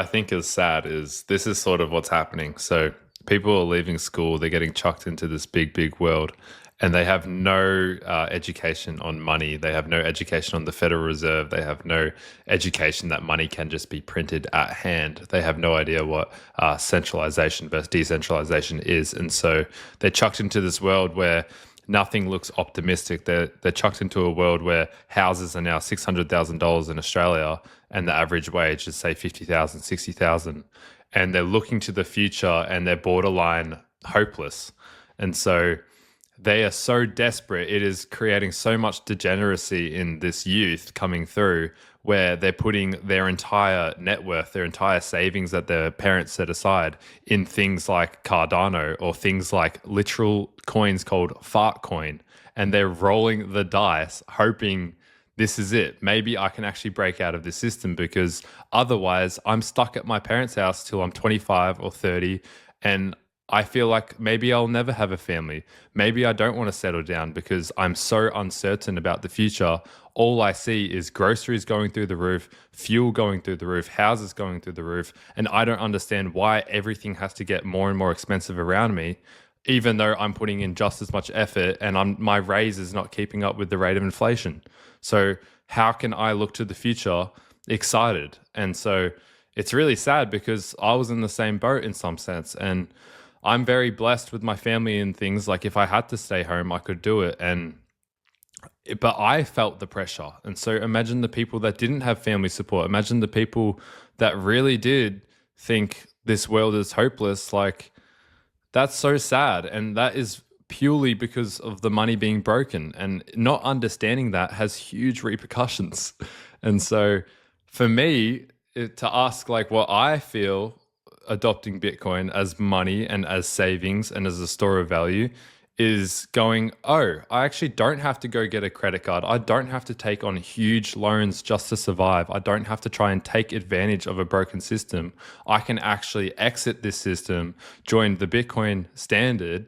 I think is sad is this is sort of what's happening. So people are leaving school, they're getting chucked into this big world, and they have no education on money. They have no education on the Federal Reserve. They have no education that money can just be printed at hand. They have no idea what centralization versus decentralization is. And so they're chucked into this world where nothing looks optimistic. They're chucked into a world where houses are now $600,000 in Australia and the average wage is say 50,000, 60,000, and they're looking to the future and they're borderline hopeless. And so they are so desperate. It is creating so much degeneracy in this youth coming through where they're putting their entire net worth, their entire savings that their parents set aside in things like Cardano or things like literal coins called fart coin. And they're rolling the dice, hoping this is it. Maybe I can actually break out of this system because otherwise I'm stuck at my parents' house till I'm 25 or 30 and I feel like maybe I'll never have a family. Maybe I don't want to settle down because I'm so uncertain about the future. All I see is groceries going through the roof, fuel going through the roof, houses going through the roof, and I don't understand why everything has to get more and more expensive around me, even though I'm putting in just as much effort and my raise is not keeping up with the rate of inflation. So how can I look to the future excited? And so it's really sad because I was in the same boat in some sense, and I'm very blessed with my family and things. Like if I had to stay home, I could do it. But I felt the pressure. And so imagine the people that didn't have family support. Imagine the people that really did think this world is hopeless. Like that's so sad. And that is purely because of the money being broken, and not understanding that has huge repercussions. And so for me, to ask like what I feel adopting Bitcoin as money and as savings and as a store of value is going, oh, I actually don't have to go get a credit card. I don't have to take on huge loans just to survive. I don't have to try and take advantage of a broken system. I can actually exit this system, join the Bitcoin standard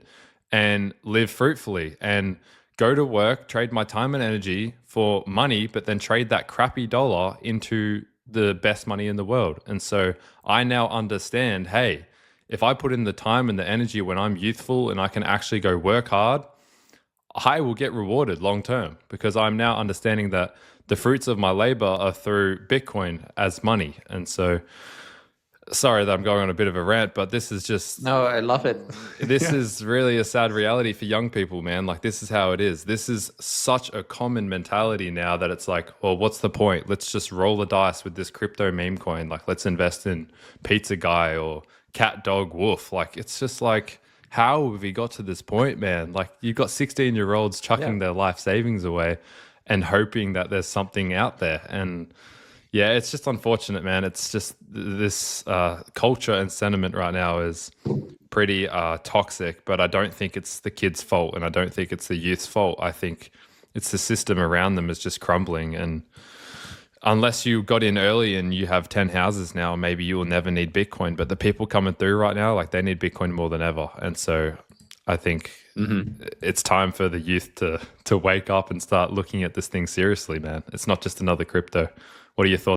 and live fruitfully and go to work, trade my time and energy for money, but then trade that crappy dollar into the best money in the world. And so I now understand, hey, if I put in the time and the energy when I'm youthful and I can actually go work hard, I will get rewarded long term because I'm now understanding that the fruits of my labor are through Bitcoin as money. And so sorry that I'm going on a bit of a rant, but this is just... No, I love it. This is really a sad reality for young people, man. Like this is how it is. This is such a common mentality now that it's like, well, what's the point? Let's just roll the dice with this crypto meme coin. Like let's invest in pizza guy or cat, dog, wolf. Like it's just like, how have we got to this point, man? Like you've got 16-year-olds chucking their life savings away and hoping that there's something out there. And yeah, it's just unfortunate, man. It's just this culture and sentiment right now is pretty toxic, but I don't think it's the kids' fault and I don't think it's the youth's fault. I think it's the system around them is just crumbling. And unless you got in early and you have 10 houses now, maybe you will never need Bitcoin. But the people coming through right now, like they need Bitcoin more than ever. And so I think it's time for the youth to wake up and start looking at this thing seriously, man. It's not just another crypto. What are your thoughts?